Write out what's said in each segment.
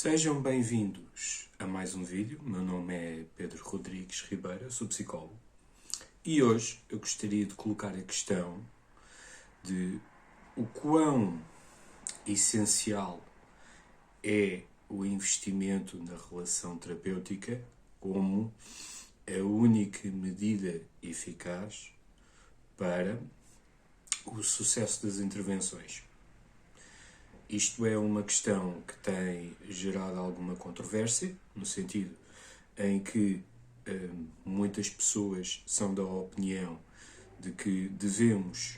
Sejam bem-vindos a mais um vídeo. Meu nome é Pedro Rodrigues Ribeiro, sou psicólogo. E hoje eu gostaria de colocar a questão de o quão essencial é o investimento na relação terapêutica como a única medida eficaz para o sucesso das intervenções. Isto é uma questão que tem gerado alguma controvérsia, no sentido em que muitas pessoas são da opinião de que devemos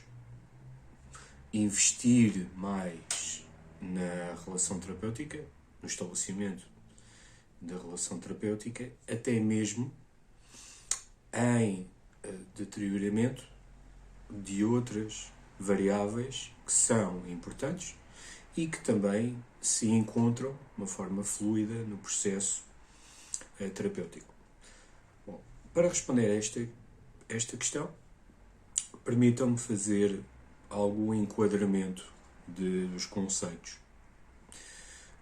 investir mais na relação terapêutica, no estabelecimento da relação terapêutica, até mesmo em deterioramento de outras variáveis que são importantes e que também se encontram de uma forma fluida no processo terapêutico. Bom, para responder a esta questão, permitam-me fazer algum enquadramento dos conceitos.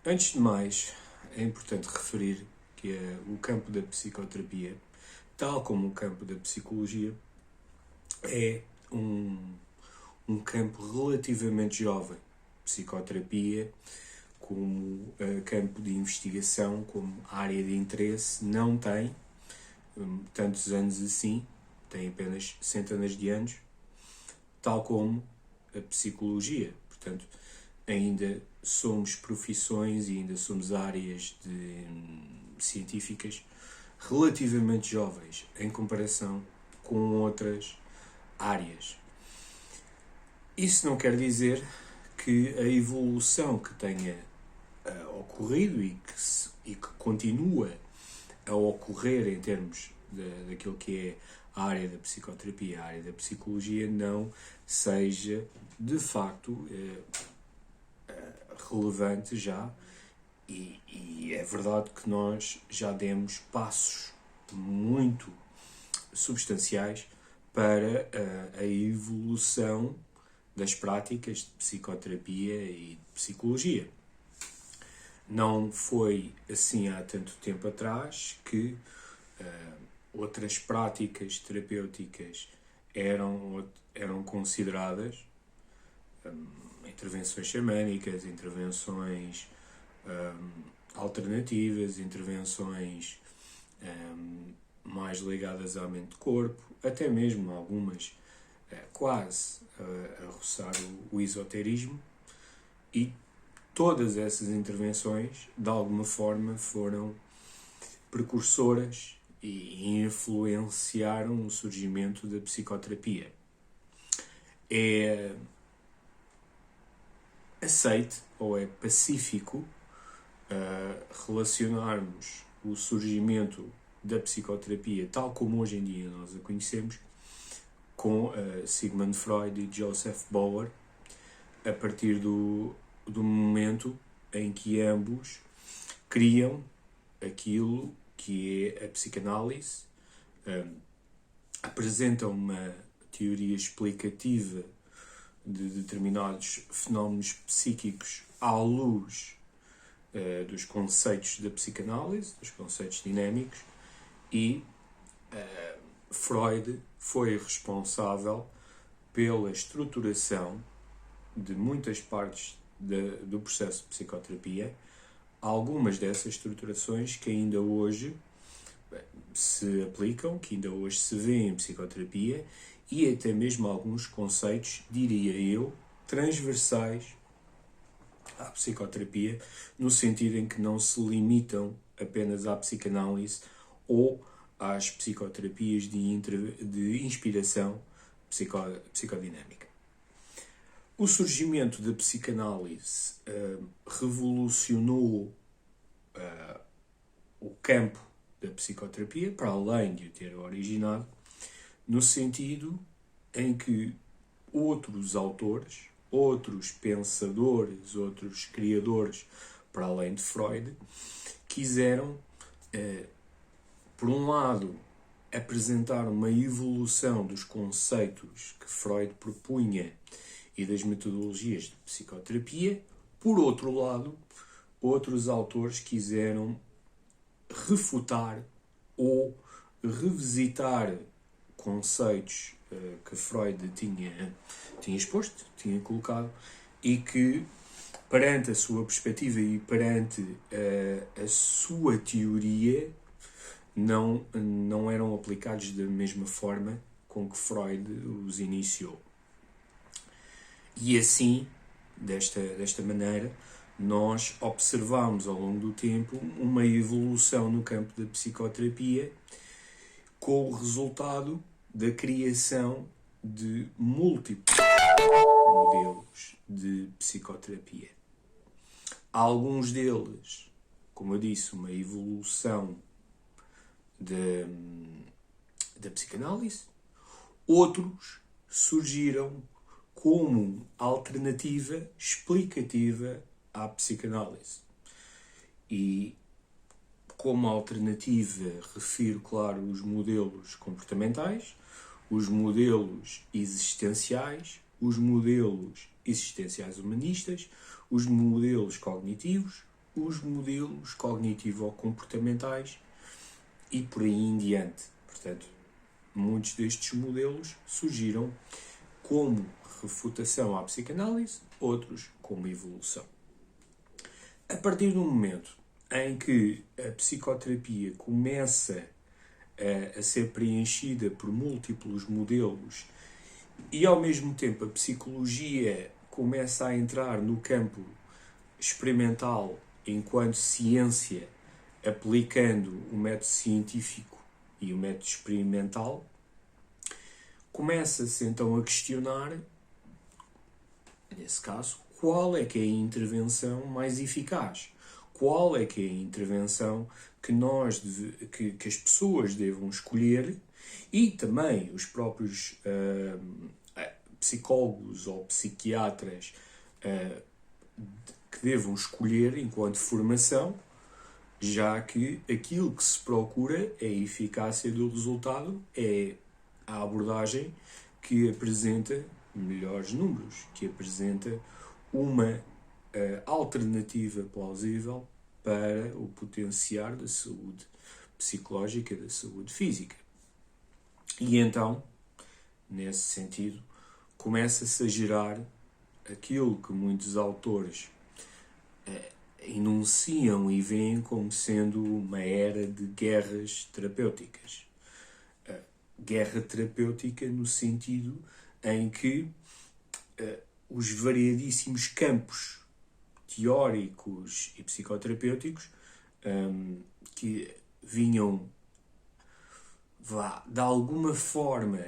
Antes de mais, é importante referir que o campo da psicoterapia, tal como o campo da psicologia, é um campo relativamente jovem. Psicoterapia, como campo de investigação, como área de interesse, não tem tantos anos assim, tem apenas centenas de anos, tal como a psicologia. Portanto, ainda somos profissões e ainda somos áreas científicas relativamente jovens em comparação com outras áreas. Isso não quer dizer que a evolução que tenha ocorrido e que continua a ocorrer em termos daquilo que é a área da psicoterapia, a área da psicologia, não seja de facto relevante já, e é verdade que nós já demos passos muito substanciais para a evolução das práticas de psicoterapia e de psicologia. Não foi assim há tanto tempo atrás que outras práticas terapêuticas eram consideradas intervenções xamânicas, intervenções alternativas, intervenções mais ligadas à mente-corpo, até mesmo algumas quase a roçar o esoterismo, e todas essas intervenções de alguma forma foram precursoras e influenciaram o surgimento da psicoterapia. É aceite ou é pacífico relacionarmos o surgimento da psicoterapia, tal como hoje em dia nós a conhecemos, com Sigmund Freud e Joseph Bauer, a partir do momento em que ambos criam aquilo que é a psicanálise, apresentam uma teoria explicativa de determinados fenómenos psíquicos à luz dos conceitos da psicanálise, dos conceitos dinâmicos, e Freud foi responsável pela estruturação de muitas partes do processo de psicoterapia, algumas dessas estruturações que ainda hoje se aplicam, que ainda hoje se vêem em psicoterapia, e até mesmo alguns conceitos, diria eu, transversais à psicoterapia, no sentido em que não se limitam apenas à psicanálise ou às psicoterapias de inspiração psicodinâmica. O surgimento da psicanálise revolucionou o campo da psicoterapia, para além de o ter originado, no sentido em que outros autores, outros pensadores, outros criadores, para além de Freud, quiseram, por um lado, apresentar uma evolução dos conceitos que Freud propunha e das metodologias de psicoterapia, por outro lado, outros autores quiseram refutar ou revisitar conceitos que Freud tinha exposto, tinha colocado, e que, perante a sua perspectiva e perante a sua teoria, não eram aplicados da mesma forma com que Freud os iniciou. E assim, desta maneira, nós observamos ao longo do tempo uma evolução no campo da psicoterapia, com o resultado da criação de múltiplos modelos de psicoterapia. Alguns deles, como eu disse, uma evolução da psicanálise. Outros surgiram como alternativa explicativa à psicanálise. E como alternativa refiro, claro, os modelos comportamentais, os modelos existenciais, os modelos existenciais humanistas, os modelos cognitivos, os modelos cognitivo-comportamentais e por aí em diante. Portanto, muitos destes modelos surgiram como refutação à psicanálise, outros como evolução. A partir do momento em que a psicoterapia começa a ser preenchida por múltiplos modelos e, ao mesmo tempo, a psicologia começa a entrar no campo experimental enquanto ciência, aplicando o método científico e o método experimental, começa-se então a questionar, nesse caso, qual é que é a intervenção mais eficaz? Qual é que é a intervenção que que as pessoas devam escolher e também os próprios psicólogos ou psiquiatras que devam escolher enquanto formação, já que aquilo que se procura é a eficácia do resultado, é a abordagem que apresenta melhores números, que apresenta uma alternativa plausível para o potenciar da saúde psicológica, da saúde física. E então, nesse sentido, começa-se a gerar aquilo que muitos autores enunciam e veem como sendo uma era de guerras terapêuticas. Guerra terapêutica no sentido em que os variadíssimos campos teóricos e psicoterapêuticos que vinham, de alguma forma,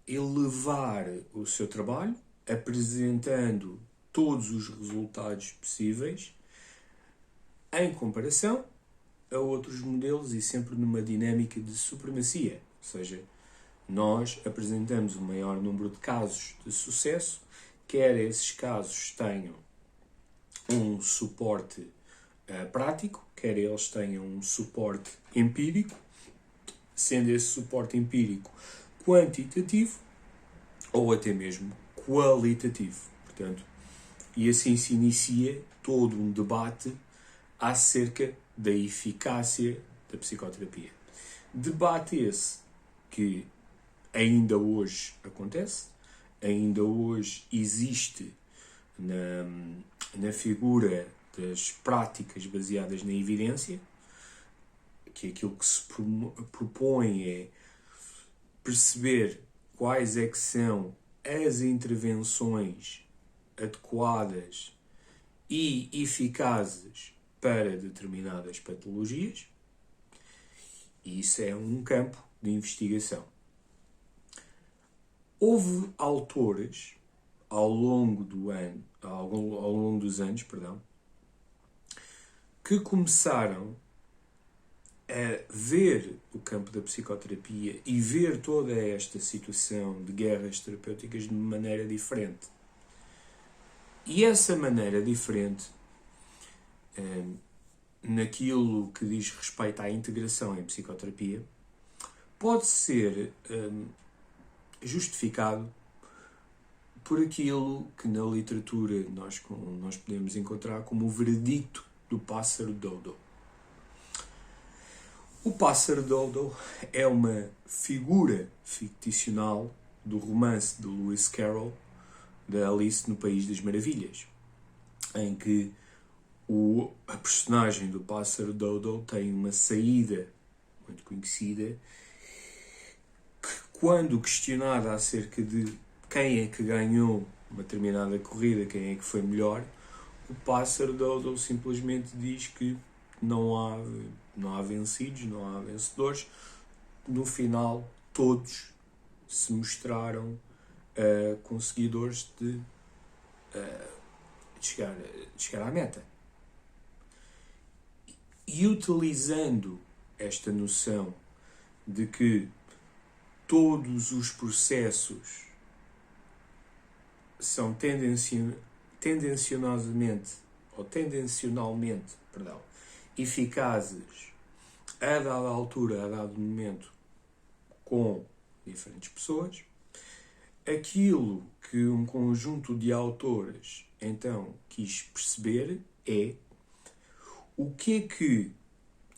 elevar o seu trabalho, apresentando todos os resultados possíveis, em comparação a outros modelos e sempre numa dinâmica de supremacia. Ou seja, nós apresentamos o maior número de casos de sucesso, quer esses casos tenham um suporte prático, quer eles tenham um suporte empírico, sendo esse suporte empírico quantitativo ou até mesmo qualitativo. Portanto, e assim se inicia todo um debate acerca da eficácia da psicoterapia. Debate esse que ainda hoje acontece, ainda hoje existe na figura das práticas baseadas na evidência, que aquilo que se propõe é perceber quais é que são as intervenções adequadas e eficazes para determinadas patologias, e isso é um campo de investigação. Houve autores ao longo dos anos, que começaram a ver o campo da psicoterapia e ver toda esta situação de guerras terapêuticas de maneira diferente. E essa maneira diferente, naquilo que diz respeito à integração em psicoterapia, pode ser justificado por aquilo que na literatura nós podemos encontrar como o veredicto do pássaro dodo. O pássaro dodo é uma figura ficticional do romance de Lewis Carroll, da Alice no País das Maravilhas, em que a personagem do pássaro dodo tem uma saída muito conhecida que, quando questionada acerca de quem é que ganhou uma determinada corrida, quem é que foi melhor, o pássaro dodo simplesmente diz que não há vencidos, não há vencedores. No final, todos se mostraram conseguidores de chegar à meta. E utilizando esta noção de que todos os processos são tendencionalmente eficazes a dada altura, a dado momento, com diferentes pessoas, aquilo que um conjunto de autores então quis perceber é o que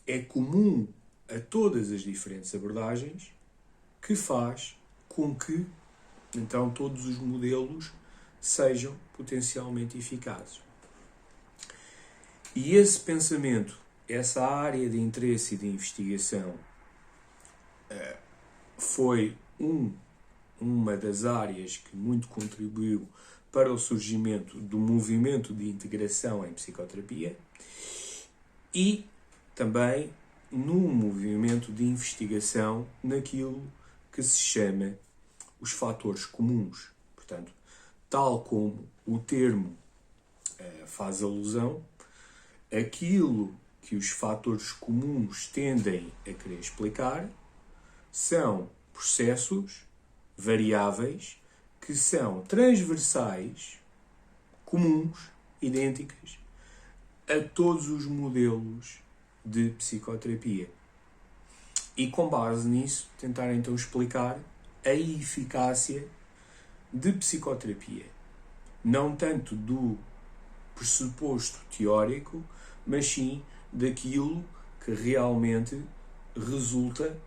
é comum a todas as diferentes abordagens que faz com que então todos os modelos sejam potencialmente eficazes. E esse pensamento, essa área de interesse e de investigação foi uma das áreas que muito contribuiu para o surgimento do movimento de integração em psicoterapia e também num movimento de investigação naquilo que se chama os fatores comuns. Portanto, tal como o termo faz alusão, aquilo que os fatores comuns tendem a querer explicar são processos variáveis que são transversais, comuns, idênticas a todos os modelos de psicoterapia. E com base nisso, tentar então explicar a eficácia de psicoterapia. Não tanto do pressuposto teórico, mas sim daquilo que realmente resulta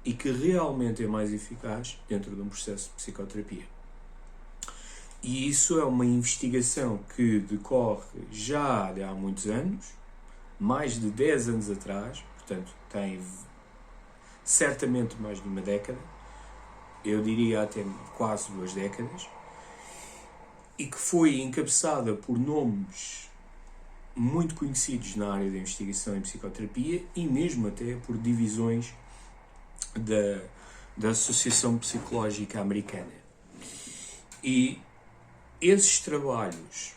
e que realmente é mais eficaz dentro de um processo de psicoterapia. E isso é uma investigação que decorre já há muitos anos, mais de 10 anos atrás, portanto tem certamente mais de uma década, eu diria até quase 2 décadas, e que foi encabeçada por nomes muito conhecidos na área da investigação em psicoterapia e mesmo até por divisões da Associação Psicológica Americana. E esses trabalhos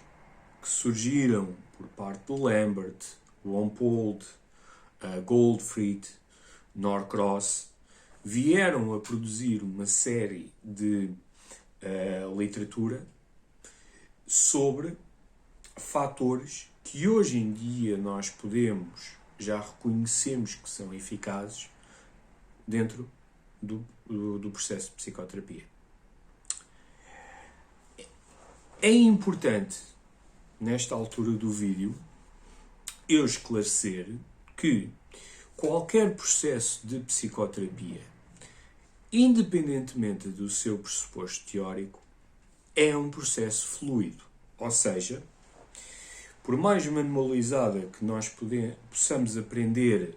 que surgiram por parte de Lambert, Lompold, Goldfried, Norcross, vieram a produzir uma série de literatura sobre fatores que hoje em dia nós já reconhecemos que são eficazes dentro do processo de psicoterapia. É importante, nesta altura do vídeo, eu esclarecer que qualquer processo de psicoterapia, independentemente do seu pressuposto teórico, é um processo fluido. Ou seja, por mais manualizada que nós possamos aprender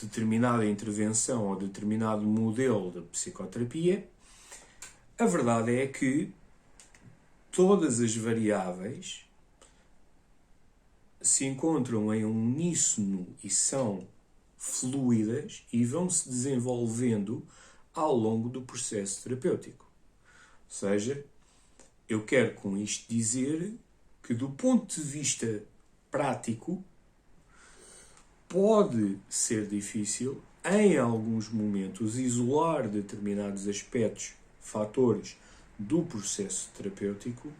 determinada intervenção ou determinado modelo de psicoterapia, a verdade é que todas as variáveis se encontram em um uníssono e são fluidas e vão se desenvolvendo ao longo do processo terapêutico. Ou seja, eu quero com isto dizer que, do ponto de vista prático, pode ser difícil, em alguns momentos, isolar determinados aspectos, fatores do processo terapêutico,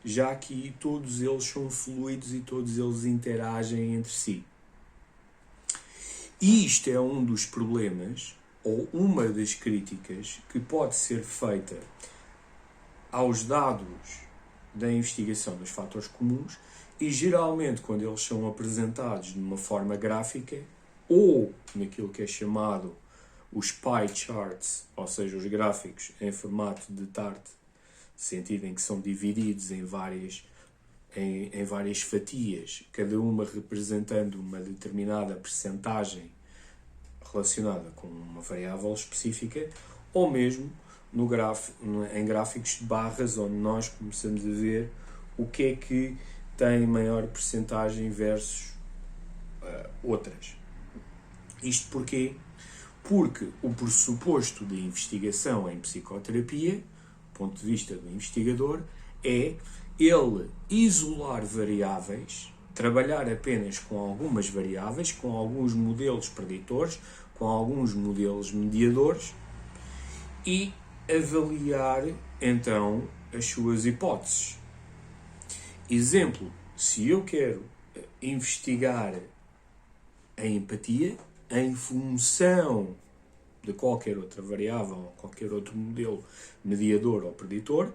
já que todos eles são fluidos e todos eles interagem entre si. E isto é um dos problemas, ou uma das críticas, que pode ser feita aos dados da investigação dos fatores comuns, E geralmente, quando eles são apresentados de uma forma gráfica, ou naquilo que é chamado os pie charts, ou seja, os gráficos em formato de tarte, no sentido em que são divididos em várias fatias, cada uma representando uma determinada percentagem relacionada com uma variável específica, ou mesmo em gráficos de barras, onde nós começamos a ver o que é que tem maior percentagem versus outras. Isto porquê? Porque o pressuposto da investigação em psicoterapia, do ponto de vista do investigador, é ele isolar variáveis, trabalhar apenas com algumas variáveis, com alguns modelos preditores, com alguns modelos mediadores e avaliar então as suas hipóteses. Exemplo, se eu quero investigar a empatia em função de qualquer outra variável ou qualquer outro modelo mediador ou preditor,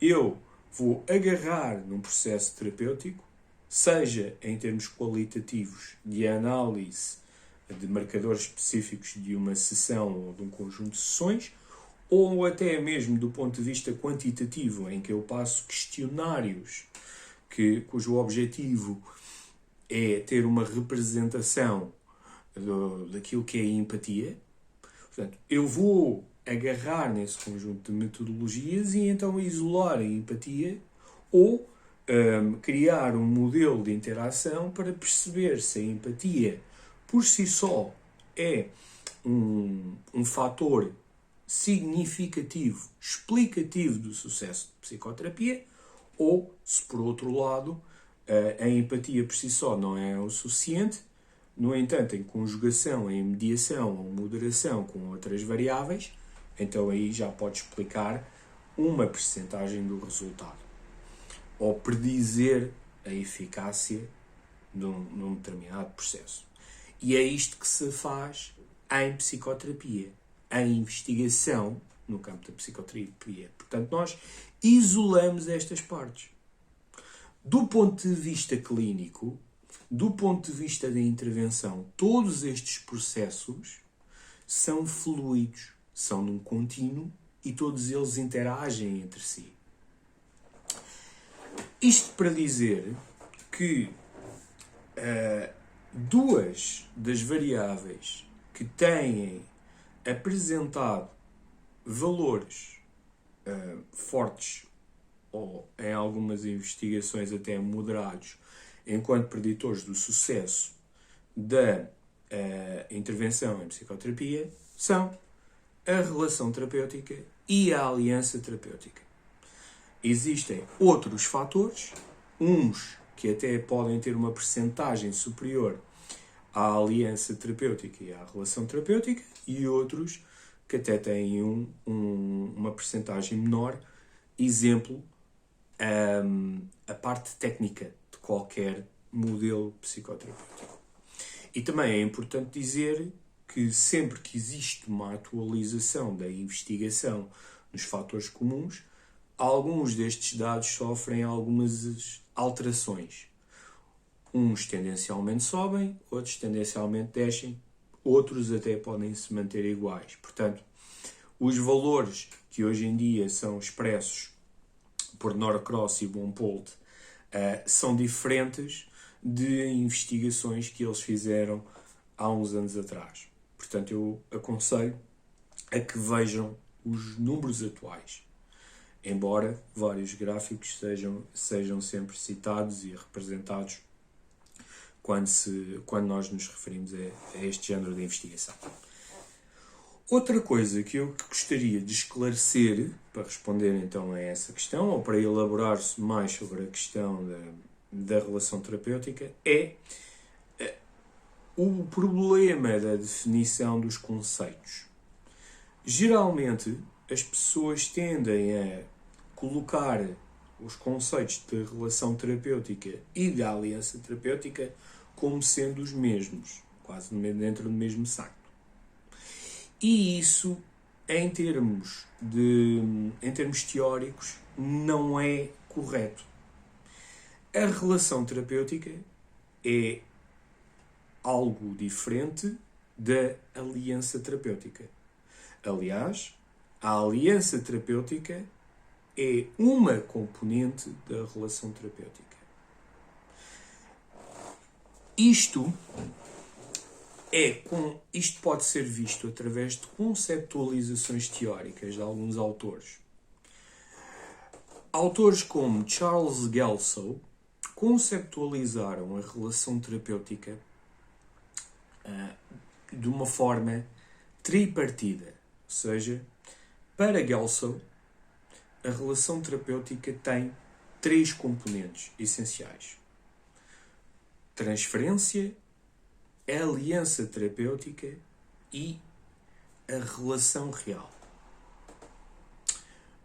eu vou agarrar num processo terapêutico, seja em termos qualitativos de análise de marcadores específicos de uma sessão ou de um conjunto de sessões, ou até mesmo do ponto de vista quantitativo, em que eu passo questionários cujo objetivo é ter uma representação daquilo que é a empatia. Portanto, eu vou agarrar nesse conjunto de metodologias e então isolar a empatia ou criar um modelo de interação para perceber se a empatia por si só é um fator significativo, explicativo do sucesso de psicoterapia, ou se por outro lado a empatia por si só não é o suficiente. No entanto, em conjugação, em mediação ou moderação com outras variáveis, então aí já pode explicar uma percentagem do resultado ou predizer a eficácia num determinado processo. E é isto que se faz em psicoterapia, em investigação no campo da psicoterapia. Portanto, nós isolamos estas partes. Do ponto de vista clínico, do ponto de vista da intervenção, todos estes processos são fluidos, são num contínuo e todos eles interagem entre si. Isto para dizer que duas das variáveis que têm apresentado valores fortes ou em algumas investigações até moderados enquanto preditores do sucesso da intervenção em psicoterapia são a relação terapêutica e a aliança terapêutica. Existem outros fatores, uns que até podem ter uma percentagem superior à aliança terapêutica e à relação terapêutica, e outros que até têm uma percentagem menor. Exemplo, a parte técnica de qualquer modelo psicoterapêutico. E também é importante dizer que sempre que existe uma atualização da investigação nos fatores comuns, alguns destes dados sofrem algumas alterações. Uns tendencialmente sobem, outros tendencialmente descem, outros até podem se manter iguais. Portanto, os valores que hoje em dia são expressos por Norcross e Bompolt são diferentes de investigações que eles fizeram há uns anos atrás. Portanto, eu aconselho a que vejam os números atuais, embora vários gráficos sejam sempre citados e representados quando nós nos referimos a este género de investigação. Outra coisa que eu gostaria de esclarecer, para responder então a essa questão, ou para elaborar-se mais sobre a questão da relação terapêutica, é o problema da definição dos conceitos. Geralmente, as pessoas tendem a colocar os conceitos de relação terapêutica e de aliança terapêutica como sendo os mesmos, quase dentro do mesmo saco. E isso, em termos teóricos, não é correto. A relação terapêutica é algo diferente da aliança terapêutica. Aliás, a aliança terapêutica é uma componente da relação terapêutica. Isto pode ser visto através de conceptualizações teóricas de alguns autores. Autores como Charles Gelsow conceptualizaram a relação terapêutica de uma forma tripartida. Ou seja, para Gelsow, a relação terapêutica tem 3 componentes essenciais: transferência, aliança terapêutica e a relação real.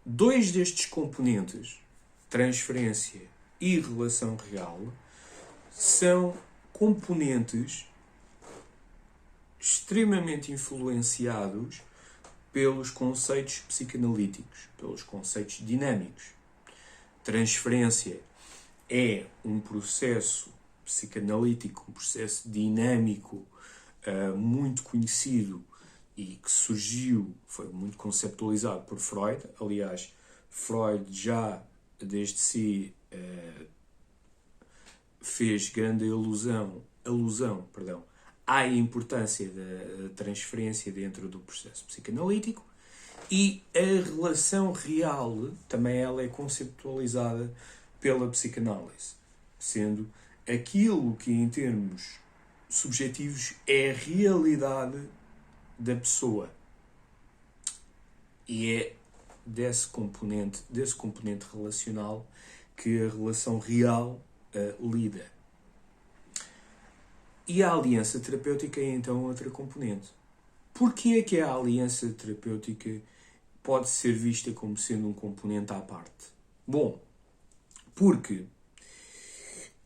2 destes componentes, transferência e relação real, são componentes extremamente influenciados pelos conceitos psicanalíticos, pelos conceitos dinâmicos. Transferência é um processo psicanalítico, um processo dinâmico muito conhecido e que surgiu, foi muito conceptualizado por Freud. Aliás, Freud já desde si fez grande alusão à importância da transferência dentro do processo psicanalítico, e a relação real também ela é conceptualizada pela psicanálise, sendo aquilo que em termos subjetivos é a realidade da pessoa, e é desse componente relacional que a relação real lida. E a aliança terapêutica é então outra componente. Porquê é que a aliança terapêutica pode ser vista como sendo um componente à parte? Bom, porque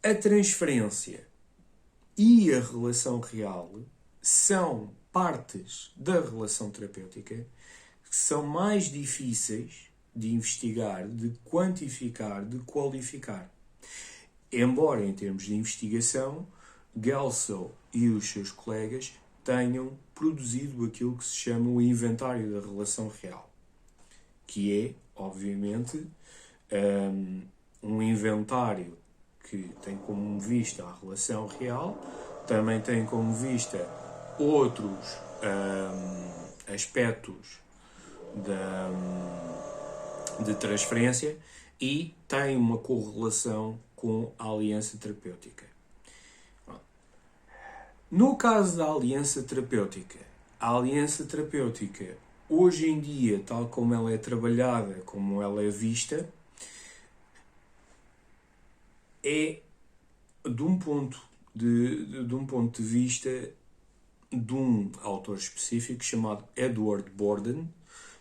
a transferência e a relação real são partes da relação terapêutica que são mais difíceis de investigar, de quantificar, de qualificar. Embora, em termos de investigação, Gelsow e os seus colegas tenham produzido aquilo que se chama o inventário da relação real, que é, obviamente, um inventário que tem como vista a relação real, também tem como vista outros aspectos de transferência e tem uma correlação com a aliança terapêutica. No caso da aliança terapêutica, a aliança terapêutica, hoje em dia, tal como ela é trabalhada, como ela é vista, é de um ponto de vista de um autor específico chamado Edward Borden,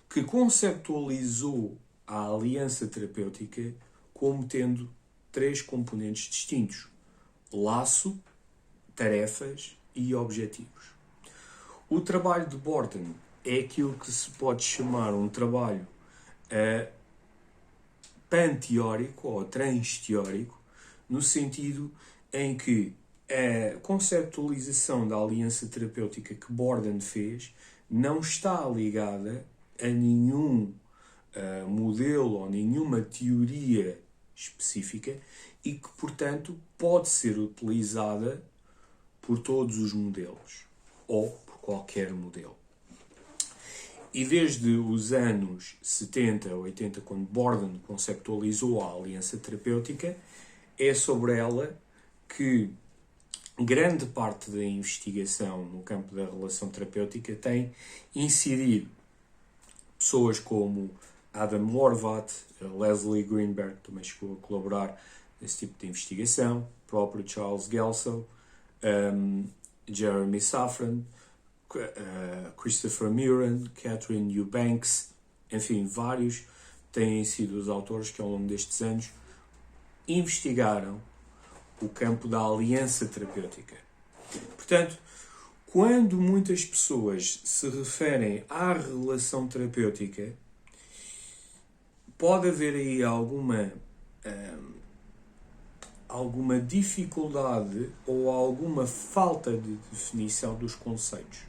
que conceptualizou a aliança terapêutica como tendo 3 componentes distintos: laço, tarefas e objetivos. O trabalho de Borden é aquilo que se pode chamar um trabalho panteórico ou transteórico, no sentido em que a conceptualização da aliança terapêutica que Borden fez não está ligada a nenhum modelo ou nenhuma teoria específica e que, portanto, pode ser utilizada por todos os modelos ou por qualquer modelo. E desde os anos 70, 80, quando Borden conceptualizou a aliança terapêutica, é sobre ela que grande parte da investigação no campo da relação terapêutica tem incidido. Pessoas como Adam Horvath, Leslie Greenberg também chegou a colaborar nesse tipo de investigação, próprio Charles Gelsow, Jeremy Safran, Christopher Muran, Catherine Eubanks, enfim, vários têm sido os autores que ao longo destes anos investigaram o campo da aliança terapêutica. Portanto, quando muitas pessoas se referem à relação terapêutica, pode haver aí alguma dificuldade ou alguma falta de definição dos conceitos,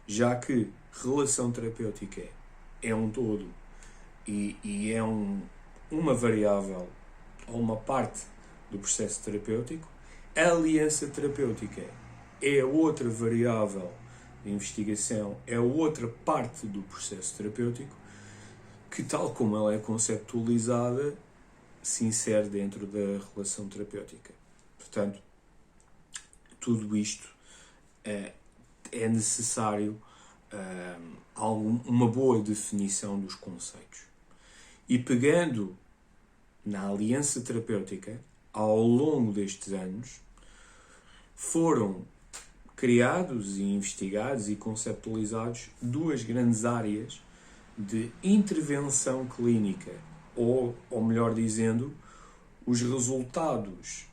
já que relação terapêutica é um todo e é uma variável ou uma parte do processo terapêutico. A aliança terapêutica é outra variável de investigação, é outra parte do processo terapêutico que, tal como ela é conceptualizada, se insere dentro da relação terapêutica. Portanto, tudo isto é necessário uma boa definição dos conceitos. E pegando na aliança terapêutica, ao longo destes anos, foram criados e investigados e conceptualizados duas grandes áreas de intervenção clínica, ou melhor dizendo, os resultados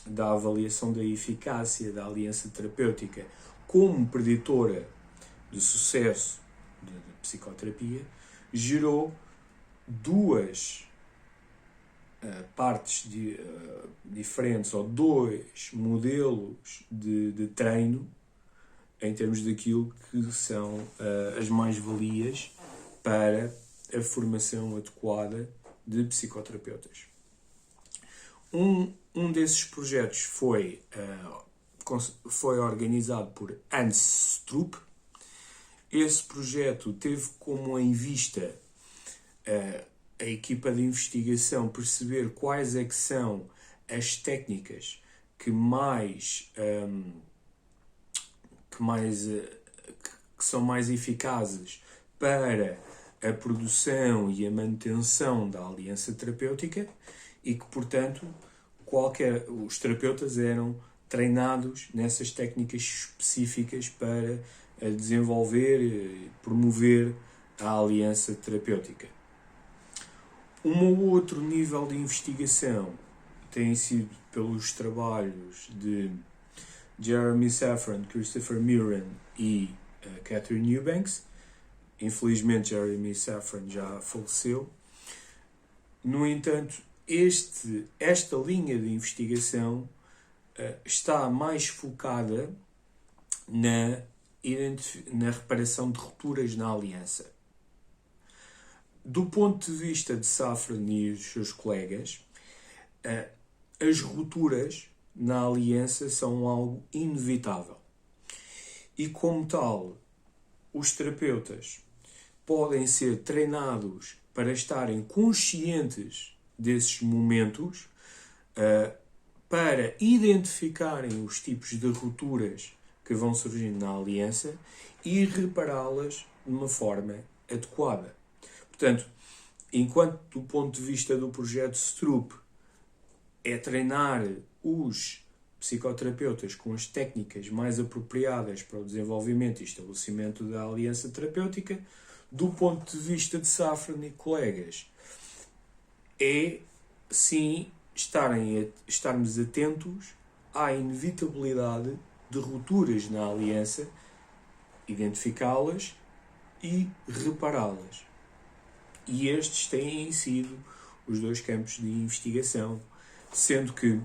da avaliação da eficácia da aliança terapêutica como preditora de sucesso da psicoterapia, gerou duas partes diferentes, ou dois modelos de treino em termos daquilo que são as mais-valias para a formação adequada de psicoterapeutas. Um desses projetos foi organizado por Hans Strupp. Esse projeto teve como em vista a equipa de investigação perceber quais é que são as técnicas que são mais eficazes para a produção e a manutenção da aliança terapêutica e que, portanto, os terapeutas eram treinados nessas técnicas específicas para desenvolver e promover a aliança terapêutica. Um outro nível de investigação tem sido pelos trabalhos de Jeremy Safran, Christopher Mirren e Catherine Eubanks. Infelizmente, Jeremy Safran já faleceu. No entanto, esta linha de investigação está mais focada na reparação de rupturas na aliança. Do ponto de vista de Safran e os seus colegas, as rupturas na aliança são algo inevitável. E, como tal, os terapeutas podem ser treinados para estarem conscientes desses momentos, para identificarem os tipos de rupturas que vão surgindo na aliança e repará-las de uma forma adequada. Portanto, enquanto do ponto de vista do projeto Strupp é treinar os psicoterapeutas com as técnicas mais apropriadas para o desenvolvimento e estabelecimento da aliança terapêutica, do ponto de vista de Safran e colegas, é, sim, estarmos atentos à inevitabilidade de rupturas na aliança, identificá-las e repará-las. E estes têm sido os dois campos de investigação, sendo que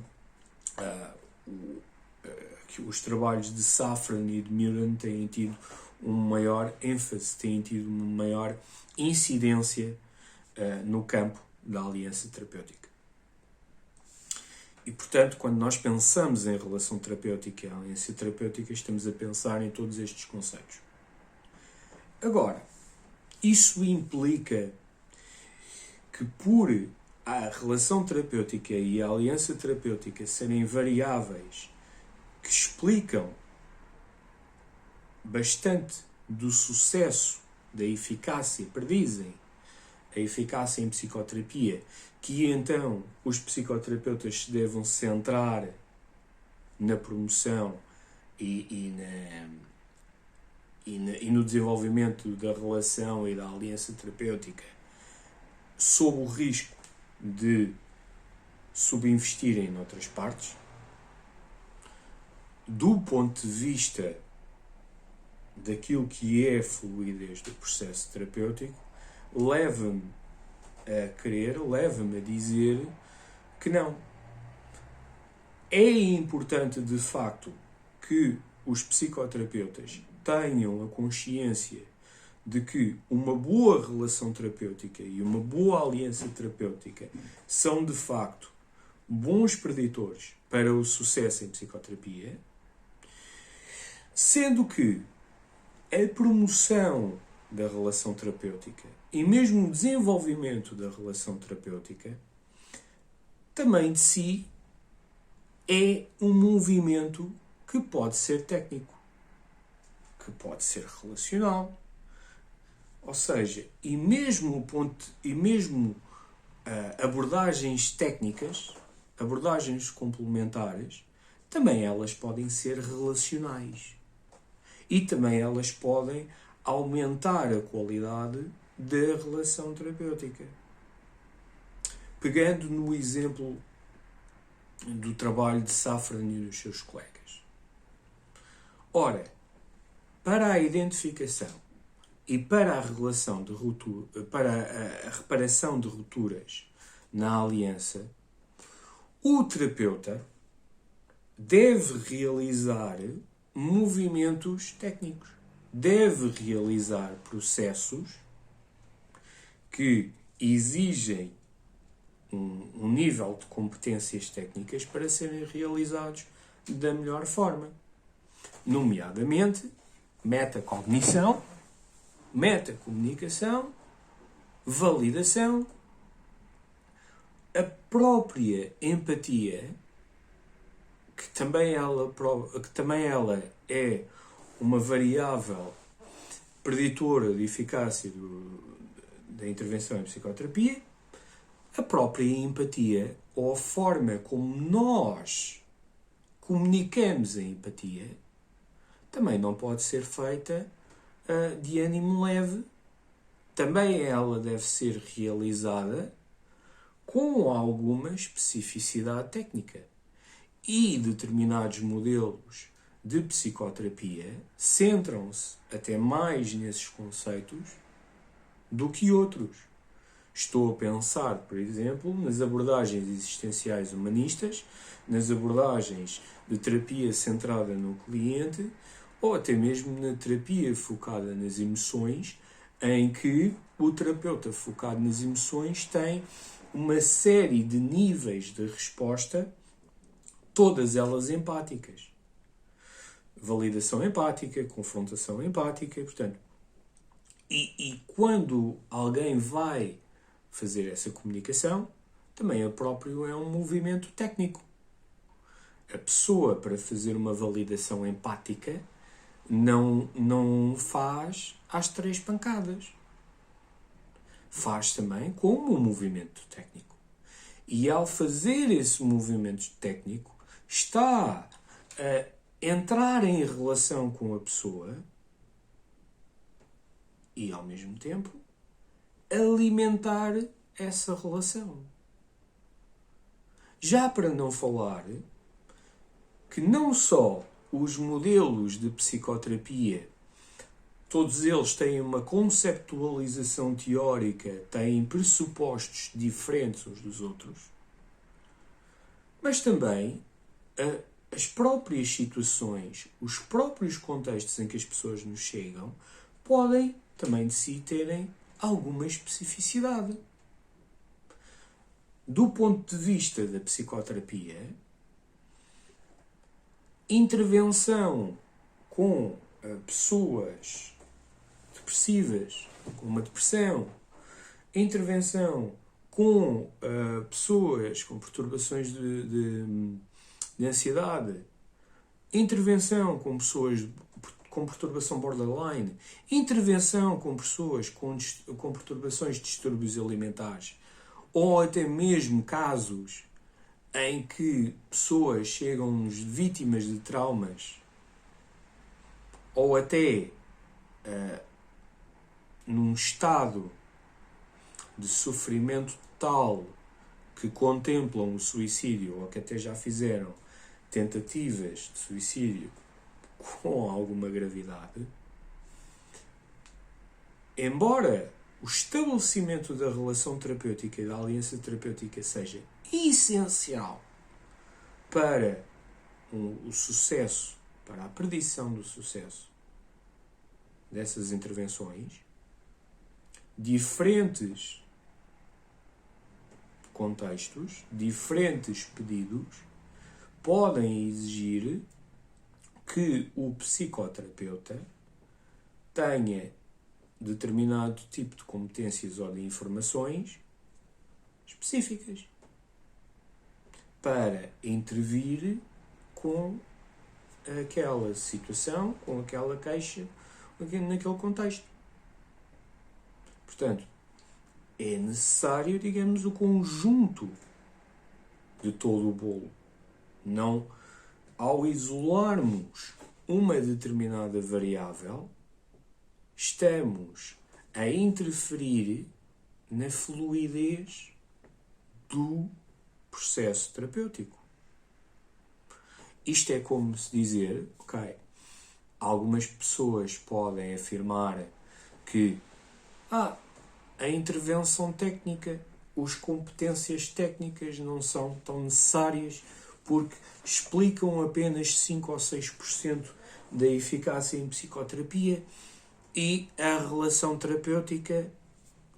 os trabalhos de Safran e de Mirren têm tido um maior ênfase, têm tido uma maior incidência no campo da aliança terapêutica. E, portanto, quando nós pensamos em relação terapêutica e aliança terapêutica, estamos a pensar em todos estes conceitos. Agora, isso implica que, por a relação terapêutica e a aliança terapêutica serem variáveis que explicam bastante do sucesso, da eficácia, predizem a eficácia em psicoterapia, que então os psicoterapeutas se devem centrar na promoção e no desenvolvimento da relação e da aliança terapêutica, sob o risco de subinvestirem noutras partes. Do ponto de vista daquilo que é a fluidez do processo terapêutico, leva-me a dizer que não. É importante, de facto, que os psicoterapeutas tenham a consciência de que uma boa relação terapêutica e uma boa aliança terapêutica são, de facto, bons preditores para o sucesso em psicoterapia, sendo que a promoção da relação terapêutica e mesmo o desenvolvimento da relação terapêutica também de si é um movimento que pode ser técnico, que pode ser relacional. Ou seja, e mesmo abordagens técnicas, abordagens complementares, também elas podem ser relacionais. E também elas podem aumentar a qualidade da relação terapêutica. Pegando no exemplo do trabalho de Safran e dos seus colegas. Ora, para a identificação e para a relação de ruptura, para a reparação de rupturas na aliança, o terapeuta deve realizar movimentos técnicos, deve realizar processos que exigem um nível de competências técnicas para serem realizados da melhor forma. Nomeadamente, metacognição, metacomunicação, validação, a própria empatia, que também ela é uma variável preditora de eficácia da intervenção em psicoterapia, a própria empatia, ou a forma como nós comunicamos a empatia, também não pode ser feita de ânimo leve. Também ela deve ser realizada com alguma especificidade técnica. E determinados modelos de psicoterapia centram-se até mais nesses conceitos do que outros. Estou a pensar, por exemplo, nas abordagens existenciais humanistas, nas abordagens de terapia centrada no cliente, ou até mesmo na terapia focada nas emoções, em que o terapeuta focado nas emoções tem uma série de níveis de resposta, todas elas empáticas. Validação empática, confrontação empática, portanto. E quando alguém vai fazer essa comunicação, também é próprio um movimento técnico. A pessoa, para fazer uma validação empática, não faz às 3 pancadas. Faz também como um movimento técnico. E ao fazer esse movimento técnico, está a entrar em relação com a pessoa e, ao mesmo tempo, alimentar essa relação. Já para não falar que não só os modelos de psicoterapia, todos eles têm uma conceptualização teórica, têm pressupostos diferentes uns dos outros, mas também as próprias situações, os próprios contextos em que as pessoas nos chegam, podem também de si terem alguma especificidade. Do ponto de vista da psicoterapia, intervenção com pessoas depressivas, com uma depressão, intervenção com pessoas com perturbações de ansiedade, intervenção com pessoas com perturbação borderline, intervenção com pessoas com perturbações de distúrbios alimentares, ou até mesmo casos em que pessoas chegam vítimas de traumas, ou até num estado de sofrimento tal que contemplam o suicídio, ou que até já fizeram tentativas de suicídio com alguma gravidade, embora o estabelecimento da relação terapêutica e da aliança terapêutica seja essencial para o sucesso, para a predição do sucesso dessas intervenções, diferentes contextos, diferentes pedidos podem exigir que o psicoterapeuta tenha determinado tipo de competências ou de informações específicas para intervir com aquela situação, com aquela queixa, naquele contexto. Portanto, é necessário, digamos, o conjunto de todo o bolo. Não, ao isolarmos uma determinada variável, estamos a interferir na fluidez do processo terapêutico. Isto é como se dizer, ok, algumas pessoas podem afirmar que a intervenção técnica, as competências técnicas não são tão necessárias porque explicam apenas 5 ou 6% da eficácia em psicoterapia e a relação terapêutica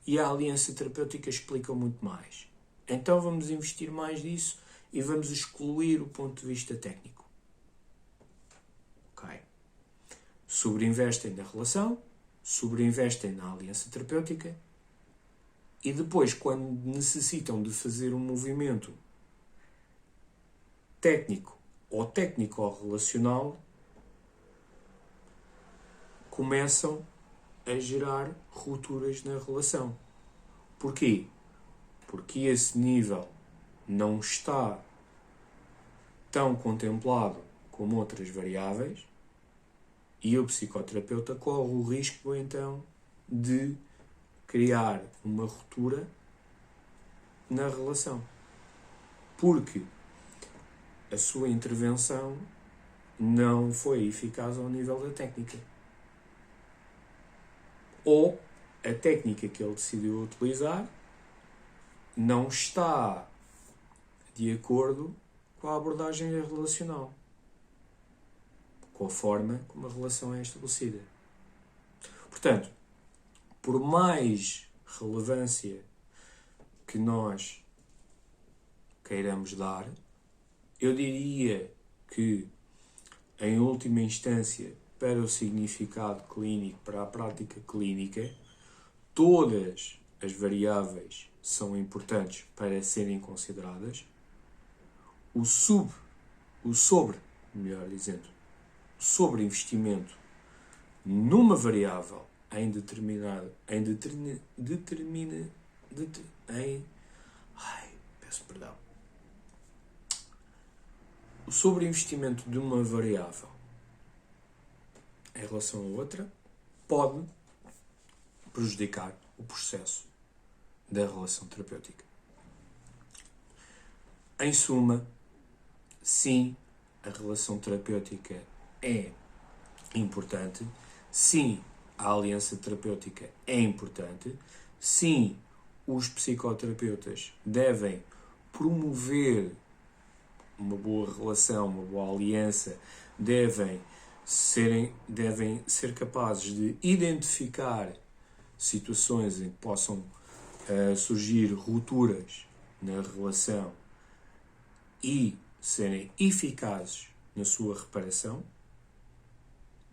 e a aliança terapêutica explicam muito mais. Então vamos investir mais nisso e vamos excluir o ponto de vista técnico. Ok? Sobreinvestem na relação, sobreinvestem na aliança terapêutica e depois, quando necessitam de fazer um movimento técnico ou técnico-relacional, começam a gerar rupturas na relação. Porquê? Porque esse nível não está tão contemplado como outras variáveis e o psicoterapeuta corre o risco, então, de criar uma ruptura na relação. Porque a sua intervenção não foi eficaz ao nível da técnica. Ou a técnica que ele decidiu utilizar não está de acordo com a abordagem relacional, com a forma como a relação é estabelecida. Portanto, por mais relevância que nós queiramos dar, eu diria que, em última instância, para o significado clínico, para a prática clínica, todas as variáveis são importantes para serem consideradas. O sobreinvestimento numa variável o sobreinvestimento de uma variável em relação a outra pode prejudicar o processo da relação terapêutica. Em suma, sim, a relação terapêutica é importante. Sim, a aliança terapêutica é importante. Sim, os psicoterapeutas devem promover uma boa relação, uma boa aliança, devem ser capazes de identificar situações em que possam surgir rupturas na relação e serem eficazes na sua reparação.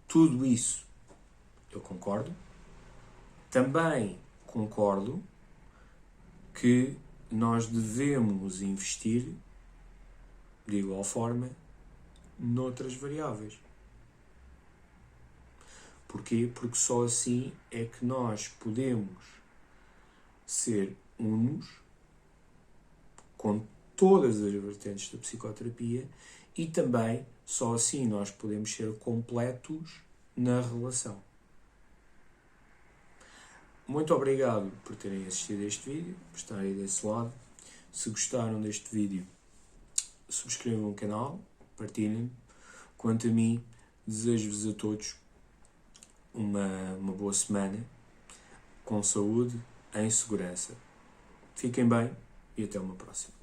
Tudo isso eu concordo. Também concordo que nós devemos investir de igual forma noutras variáveis. Porquê? Porque só assim é que nós podemos ser unos com todas as vertentes da psicoterapia e também só assim nós podemos ser completos na relação. Muito obrigado por terem assistido a este vídeo, por estarem desse lado. Se gostaram deste vídeo, subscrevam o canal, partilhem. Quanto a mim, desejo-vos a todos uma boa semana, com saúde, em segurança. Fiquem bem e até uma próxima.